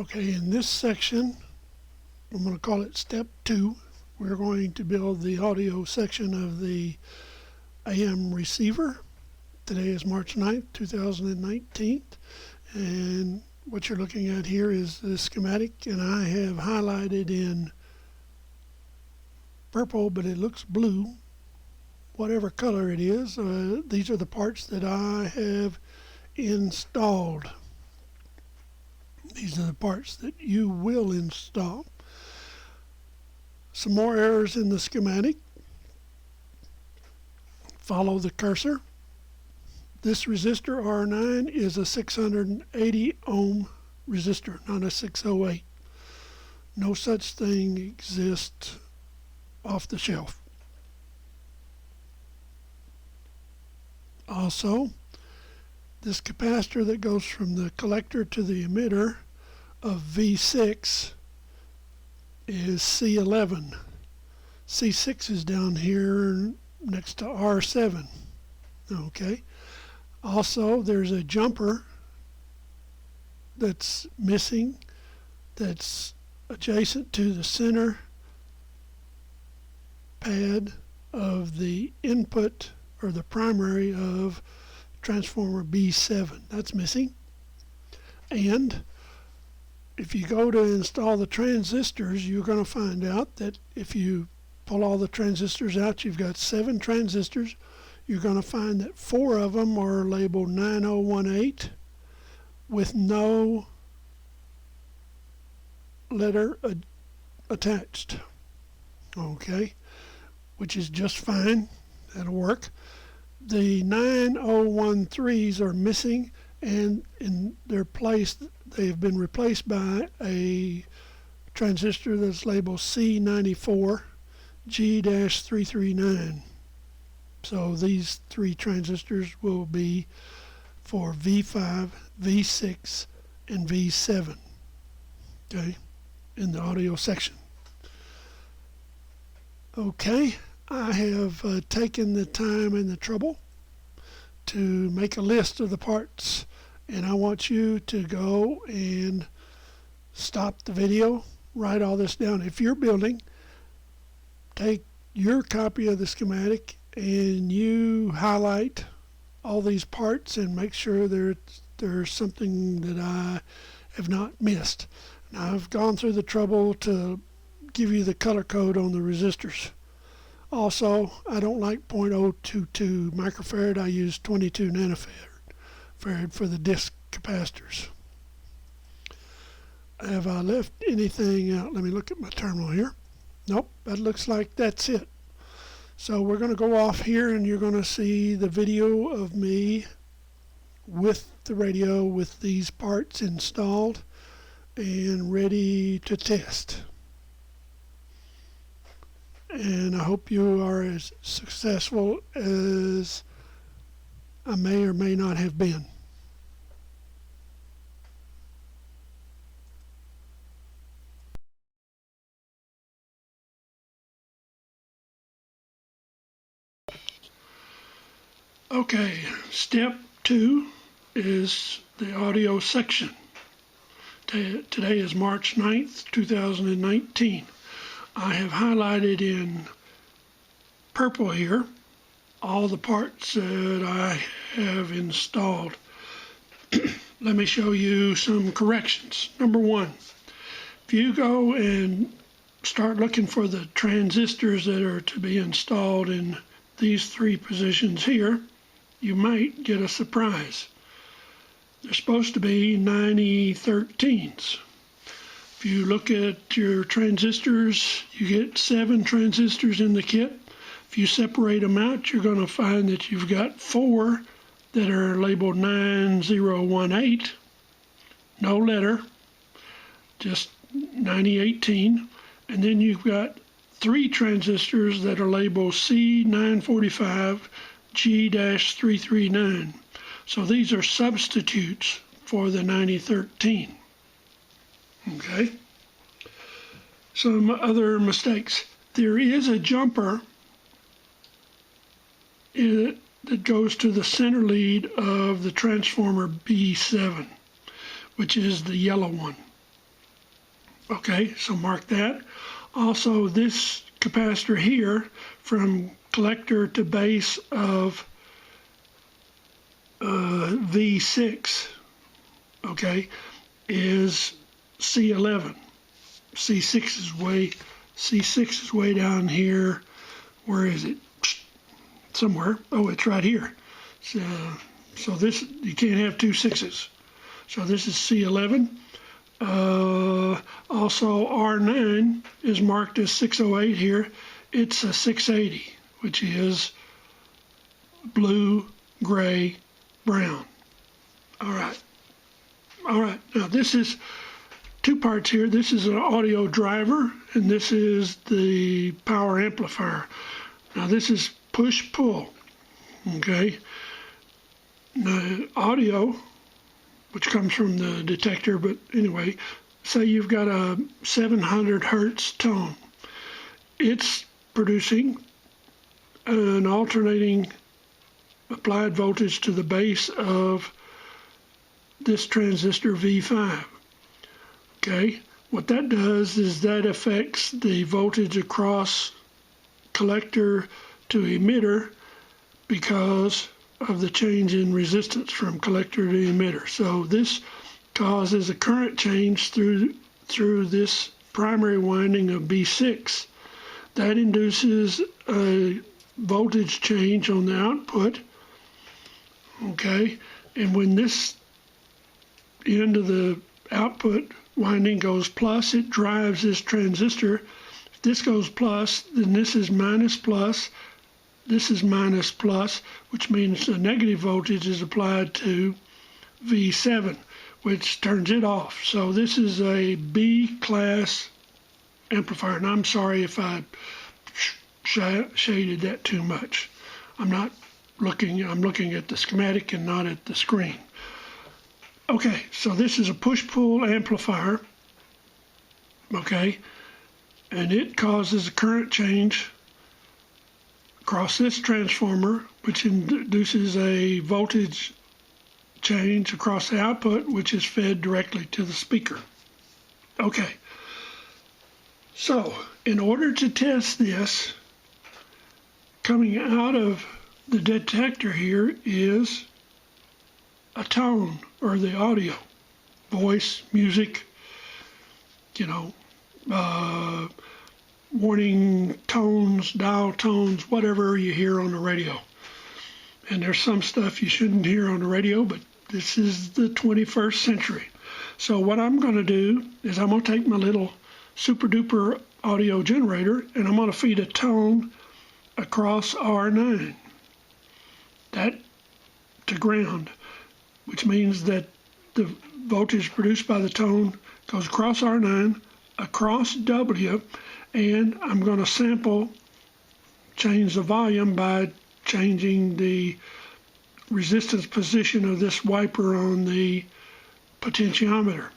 Okay, in this section, I'm going to call it Step 2. We're going to build the audio section of the AM receiver. Today is March 9th, 2019, and what you're looking at here is the schematic, and I have highlighted in purple, but it looks blue. Whatever color it is, these are the parts that I have installed. These are the parts that you will install. Some more errors in the schematic. Follow the cursor. This resistor R9 is a 680 ohm resistor, not a 608. No such thing exists off the shelf. Also, this capacitor that goes from the collector to the emitter of V6 is C11. C6 is down here next to R7. Okay. Also, there's a jumper that's missing that's adjacent to the center pad of the input or the primary of transformer B7. That's missing. And if you go to install the transistors, you're going to find out that if you pull all the transistors out, you've got 7 transistors. You're going to find that 4 of them are labeled 9018 with no letter attached. Okay, which is just fine. That'll work. The 9013s are missing, and in their place they have been replaced by a transistor that's labeled C94 G-339. So these 3 transistors will be for V5, V6, and V7, okay, in the audio section. Okay, I have taken the time and the trouble to make a list of the parts, and I want you to go and stop the video, write all this down. If you're building, take your copy of the schematic and you highlight all these parts and make sure there's something that I have not missed. Now, I've gone through the trouble to give you the color code on the resistors. Also, I don't like 0.022 microfarad. I use 22 nanofarad for the disc capacitors. Have I left anything out? Let me look at my terminal here. Nope, that looks like that's it. So we're going to go off here, and you're going to see the video of me with the radio with these parts installed and ready to test. And I hope you are as successful as I may or may not have been. Okay, step 2 is the audio section. Today is March 9th, 2019. I have highlighted in purple here all the parts that I have installed. Let me show you some corrections. Number 1, if you go and start looking for the transistors that are to be installed in these 3 positions here, you might get a surprise. They're supposed to be 9013s. If you look at your transistors, you get 7 transistors in the kit. If you separate them out, you're going to find that you've got 4 that are labeled 9018, no letter, just 9018. And then you've got 3 transistors that are labeled C945 G-339. So these are substitutes for the 9013. Okay. Some other mistakes. There is a jumper that goes to the center lead of the transformer B7, which is the yellow one. Okay, so mark that. Also, this capacitor here from collector to base of V6, okay, is C11. C6 is way down here. Where is it? Somewhere. Oh, it's right here. So this, you can't have two sixes. So this is C11. Also R9 is marked as 608 here. It's a 680, which is blue, gray, brown. All right. Now this is two parts here. This is an audio driver, and this is the power amplifier. Now this is push-pull. Okay. Now audio, which comes from the detector, but anyway, say you've got a 700 hertz tone. It's producing an alternating applied voltage to the base of this transistor V5. Okay, what that does is that affects the voltage across collector to emitter because of the change in resistance from collector to emitter. So this causes a current change through this primary winding of B6. That induces a voltage change on the output. Okay, and when this end of the output winding goes plus, it drives this transistor. If this goes plus, then this is minus plus. This is minus plus, which means a negative voltage is applied to V7, which turns it off. So this is a B class amplifier, and I'm sorry if I shaded that too much. I'm looking at the schematic and not at the screen. Okay, so this is a push-pull amplifier, okay, and it causes a current change across this transformer, which induces a voltage change across the output, which is fed directly to the speaker. Okay, so in order to test this, coming out of the detector here is a tone, or the audio, voice, music, warning tones, dial tones, whatever you hear on the radio. And there's some stuff you shouldn't hear on the radio, but this is the 21st century. So what I'm going to do is I'm going to take my little super duper audio generator and I'm going to feed a tone across R9. That to ground, which means that the voltage produced by the tone goes across R9, across W, and I'm going to change the volume by changing the resistance position of this wiper on the potentiometer.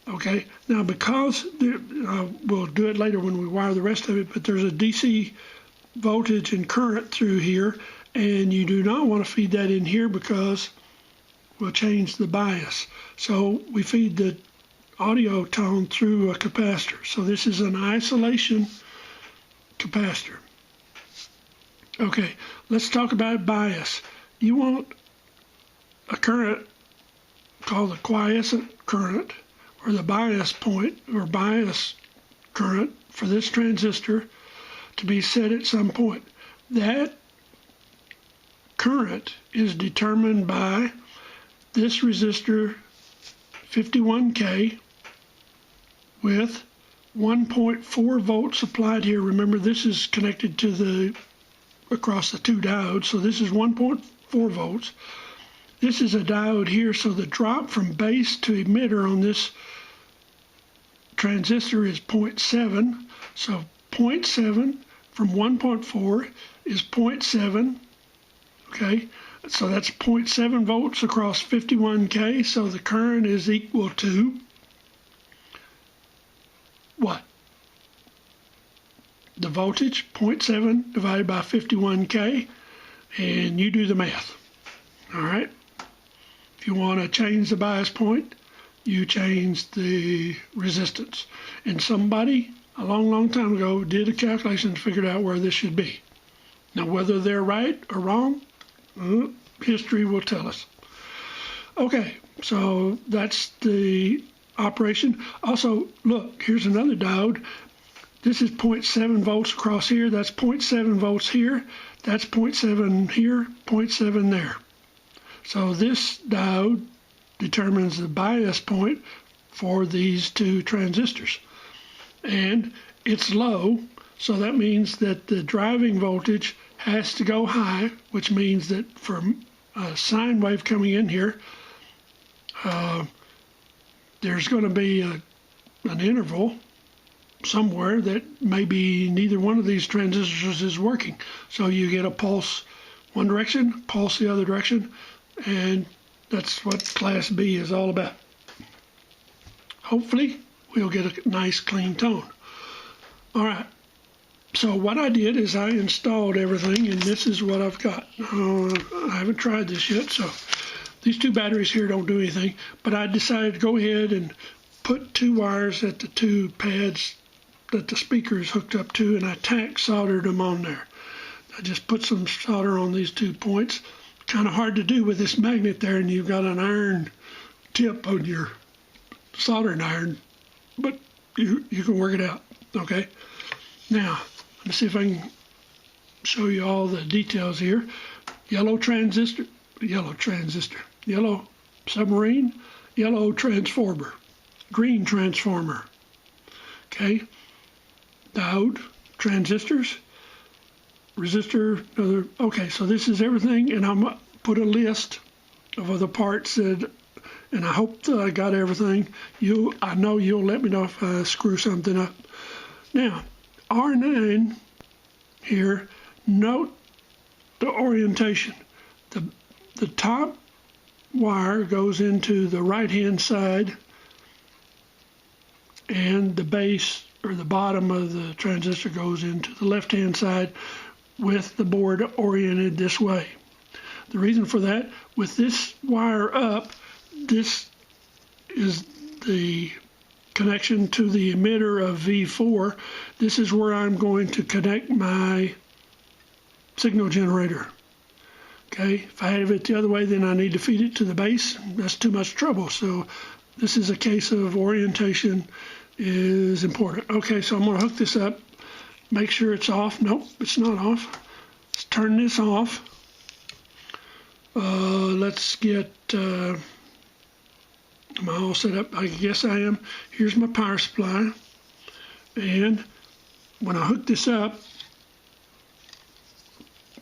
Okay, now because we'll do it later when we wire the rest of it, but there's a DC voltage and current through here, and you do not want to feed that in here because we'll change the bias. So we feed the audio tone through a capacitor. So this is an isolation capacitor. Okay, let's talk about bias. You want a current called the quiescent current, or the bias point, or bias current for this transistor to be set at some point. That current is determined by this resistor 51K with 1.4 volts applied here. Remember, this is connected to across the two diodes, so this is 1.4 volts. This is a diode here, so the drop from base to emitter on this transistor is 0.7. So 0.7 from 1.4 is 0.7. Okay, so that's 0.7 volts across 51K. So the current is equal to what? The voltage, 0.7 divided by 51K, and you do the math. All right. If you want to change the bias point, you change the resistance. And somebody a long time ago did a calculation and figured out where this should be. Now, whether they're right or wrong, history will tell us. Okay, so that's the operation. Also, look, here's another diode. This is 0.7 volts across here. That's 0.7 volts here. That's 0.7 here, 0.7 there. So this diode determines the bias point for these two transistors. And it's low, so that means that the driving voltage has to go high, which means that for a sine wave coming in here, there's going to be an interval somewhere that maybe neither one of these transistors is working. So you get a pulse one direction, pulse the other direction, and that's what Class B is all about. Hopefully, we'll get a nice clean tone. All right, so what I did is I installed everything, and this is what I've got. I haven't tried this yet, so these two batteries here don't do anything, but I decided to go ahead and put two wires at the two pads that the speaker is hooked up to, and I tack soldered them on there. I just put some solder on these 2 points. Kind of hard to do with this magnet there, and you've got an iron tip on your soldering iron, but you can work it out, okay? Now, let's see if I can show you all the details here. Yellow submarine, yellow transformer, green transformer, okay? Diode, transistors, resistor, another. Okay, so this is everything, and I'm put a list of other parts that, and I hope that I got everything. I know you'll let me know if I screw something up. Now, R9 here, note the orientation. The top wire goes into the right-hand side, and the base or the bottom of the transistor goes into the left-hand side with the board oriented this way. The reason for that, with this wire up, this is the connection to the emitter of V4. This is where I'm going to connect my signal generator. Okay, if I have it the other way, then I need to feed it to the base. That's too much trouble. So this is a case of orientation is important. Okay, so I'm going to hook this up, make sure it's off. Nope, it's not off. Let's turn this off. Let's get, am I all set up? I guess I am. Here's my power supply. And when I hook this up,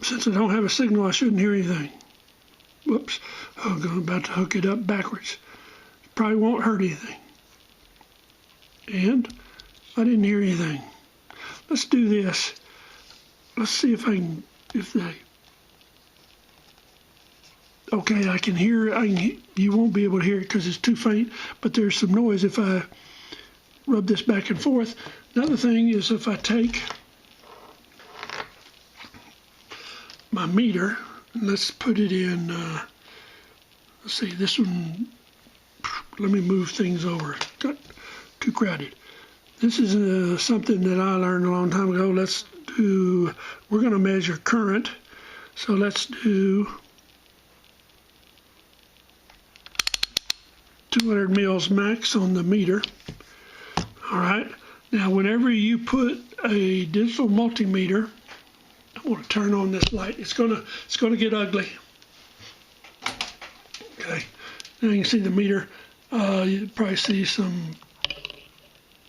since I don't have a signal, I shouldn't hear anything. Whoops, I'm about to hook it up backwards. Probably won't hurt anything. And I didn't hear anything. Let's do this. Let's see if I can, okay, I can hear, you won't be able to hear it because it's too faint, but there's some noise if I rub this back and forth. Another thing is if I take my meter, let's put it in, let's see, this one, let me move things over. Got too crowded. This is something that I learned a long time ago. We're going to measure current. So let's do 200 mils max on the meter. All right. Now, whenever you put a digital multimeter, I want to turn on this light. It's gonna get ugly. Okay. Now you can see the meter. You probably see some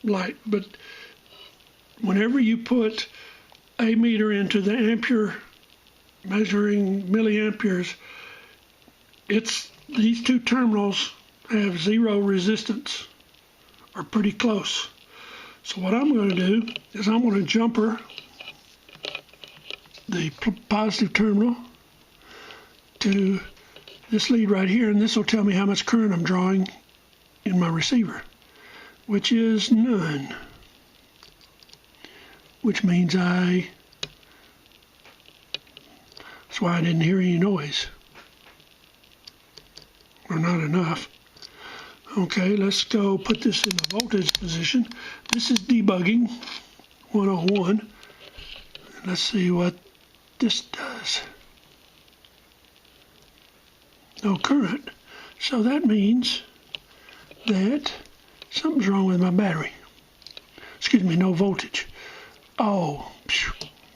light, but whenever you put a meter into the ampere measuring milliamperes, these two terminals have zero resistance, or pretty close. So what I'm going to do is I'm going to jumper the positive terminal to this lead right here, and this will tell me how much current I'm drawing in my receiver, which is none, which means that's why I didn't hear any noise, or not enough. Okay, let's go put this in the voltage position. This is Debugging 101. Let's see what this does. No current. So that means that something's wrong with my battery. Excuse me, no voltage. Oh,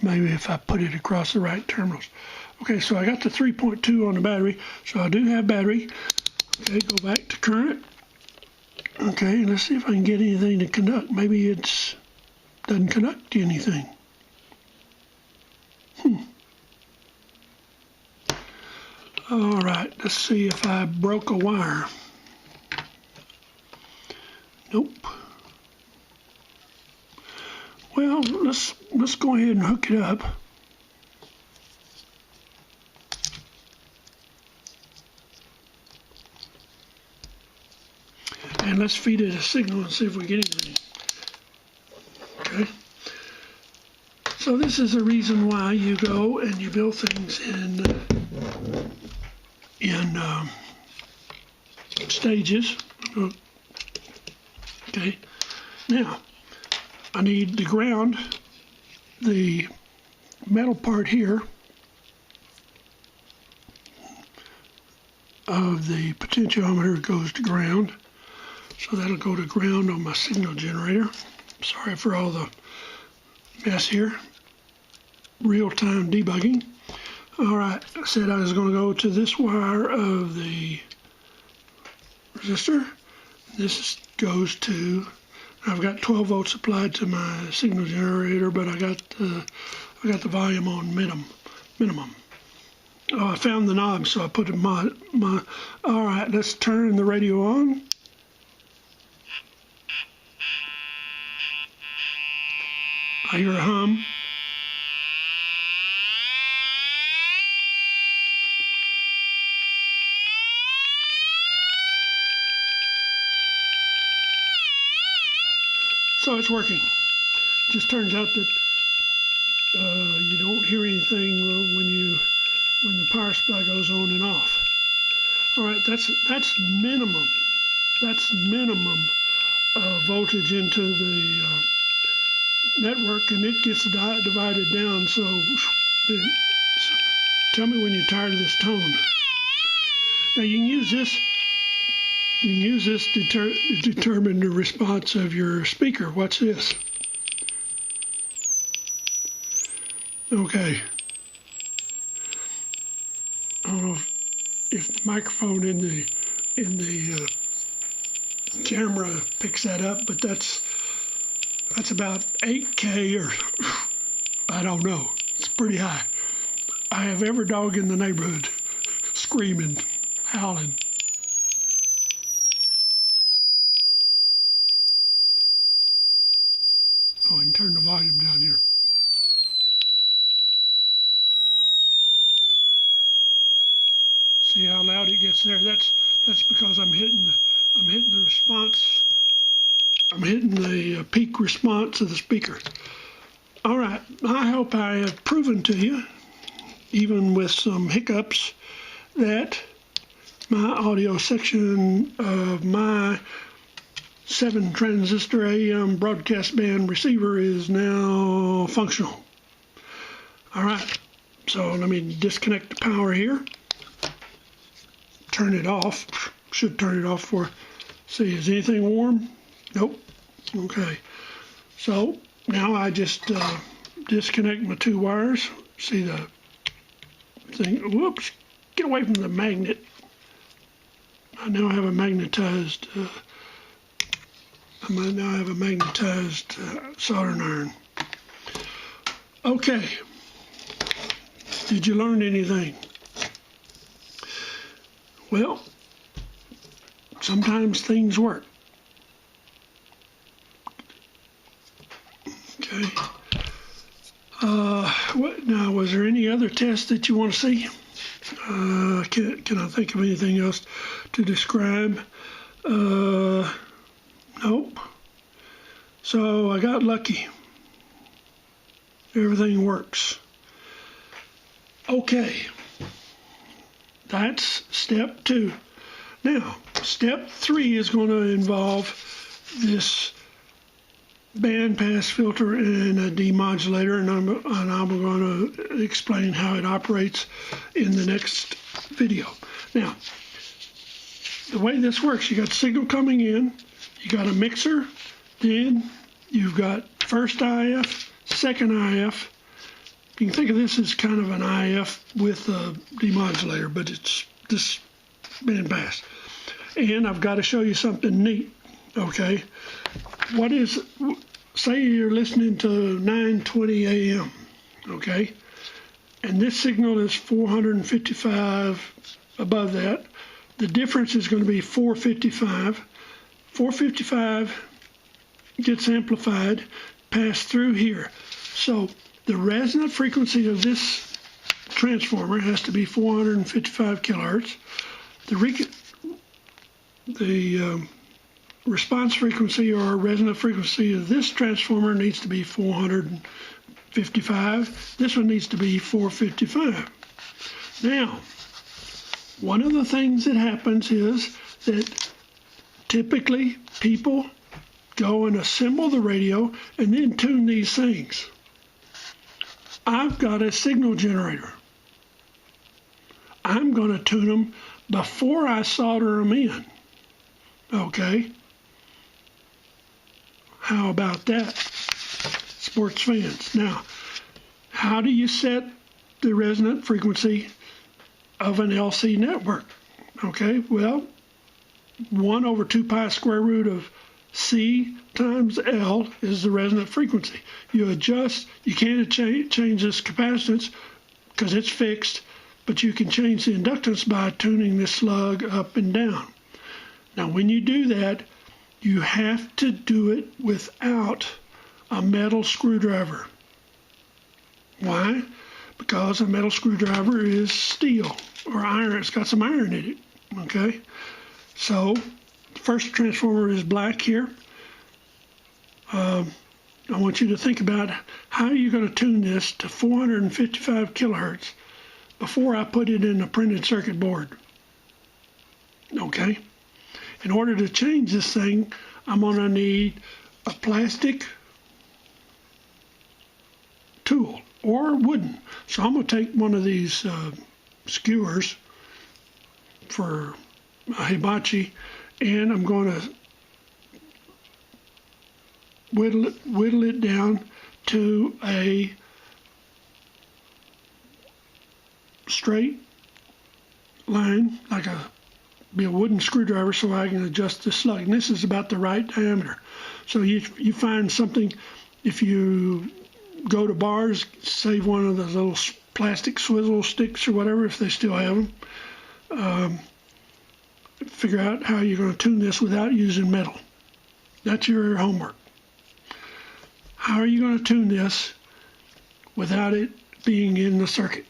maybe if I put it across the right terminals. Okay, so I got the 3.2 on the battery, so I do have battery. Okay, go back to current. Okay, let's see if I can get anything to conduct. Maybe it doesn't conduct anything. All right, let's see if I broke a wire. Nope. Well, let's go ahead and hook it up. And let's feed it a signal and see if we get anything. Okay. So this is the reason why you go and you build things in stages. Okay. Now, I need to ground the metal part here of the potentiometer goes to ground. So that'll go to ground on my signal generator. Sorry for all the mess here. Real-time debugging. All right, I said I was going to go to this wire of the resistor. This goes to, I've got 12 volts applied to my signal generator, but I got the volume on minimum. Oh, I found the knob, so I put it my. All right, let's turn the radio on. I hear a hum. So it's working. Just turns out that you don't hear anything when the power supply goes on and off. All right, that's minimum. That's minimum voltage into the network, and it gets divided down. So tell me when you're tired of this tone. Now you can use this. You can use this to determine the response of your speaker. Watch this. Okay. I don't know if the microphone in the camera picks that up, but that's about 8K, or I don't know. It's pretty high. I have every dog in the neighborhood screaming, howling. Oh, I can turn the volume down here. See how loud it gets there? That's because I'm hitting the response. I'm hitting the peak response of the speaker. All right, I hope I have proven to you, even with some hiccups, that my audio section of my 7 transistor AM broadcast band receiver is now functional. All right, so let me disconnect the power here. Turn it off. Should turn it off for. See, is anything warm? Nope. Okay. So now I just disconnect my 2 wires. See the thing? Whoops! Get away from the magnet. I now have a magnetized. I might now have a magnetized soldering iron. Okay. Did you learn anything? Well, sometimes things work. Okay. Now, was there any other test that you want to see? Can I think of anything else to describe? Nope. So I got lucky. Everything works. Okay. That's step 2. Now, Step 3 is going to involve this bandpass filter and a demodulator, and I'm going to explain how it operates in the next video. Now, the way this works, you got signal coming in, you got a mixer, then you've got first IF, second IF. You can think of this as kind of an IF with a demodulator, but it's this bandpass. And I've got to show you something neat, okay? Say you're listening to 9:20 AM, okay? And this signal is 455 above that. The difference is going to be 455. 455 gets amplified, passed through here. So the resonant frequency of this transformer has to be 455 kilohertz. The response frequency or resonant frequency of this transformer needs to be 455. This one needs to be 455. Now, one of the things that happens is that typically people go and assemble the radio and then tune these things. I've got a signal generator. I'm going to tune them before I solder them in. Okay? How about that, sports fans? Now, how do you set the resonant frequency of an LC network? Okay, well, 1 over 2 pi square root of C times L is the resonant frequency. You adjust, you can't change this capacitance because it's fixed, but you can change the inductance by tuning this slug up and down. Now, when you do that, you have to do it without a metal screwdriver. Why? Because a metal screwdriver is steel or iron. It's got some iron in it, okay? So, the first transformer is black here. I want you to think about how you're going to tune this to 455 kilohertz before I put it in a printed circuit board. Okay? In order to change this thing, I'm going to need a plastic tool or wooden. So I'm going to take one of these skewers for a hibachi, and I'm going to whittle it down to a straight line, like be a wooden screwdriver, so I can adjust the slug. And this is about the right diameter. So you find something, if you go to bars, save one of those little plastic swizzle sticks or whatever, if they still have them. Figure out how you're going to tune this without using metal. That's your homework. How are you going to tune this without it being in the circuit?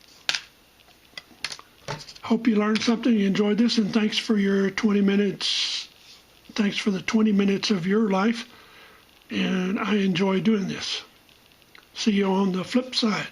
Hope you learned something, you enjoyed this, and thanks for your 20 minutes. Thanks for the 20 minutes of your life, and I enjoy doing this. See you on the flip side.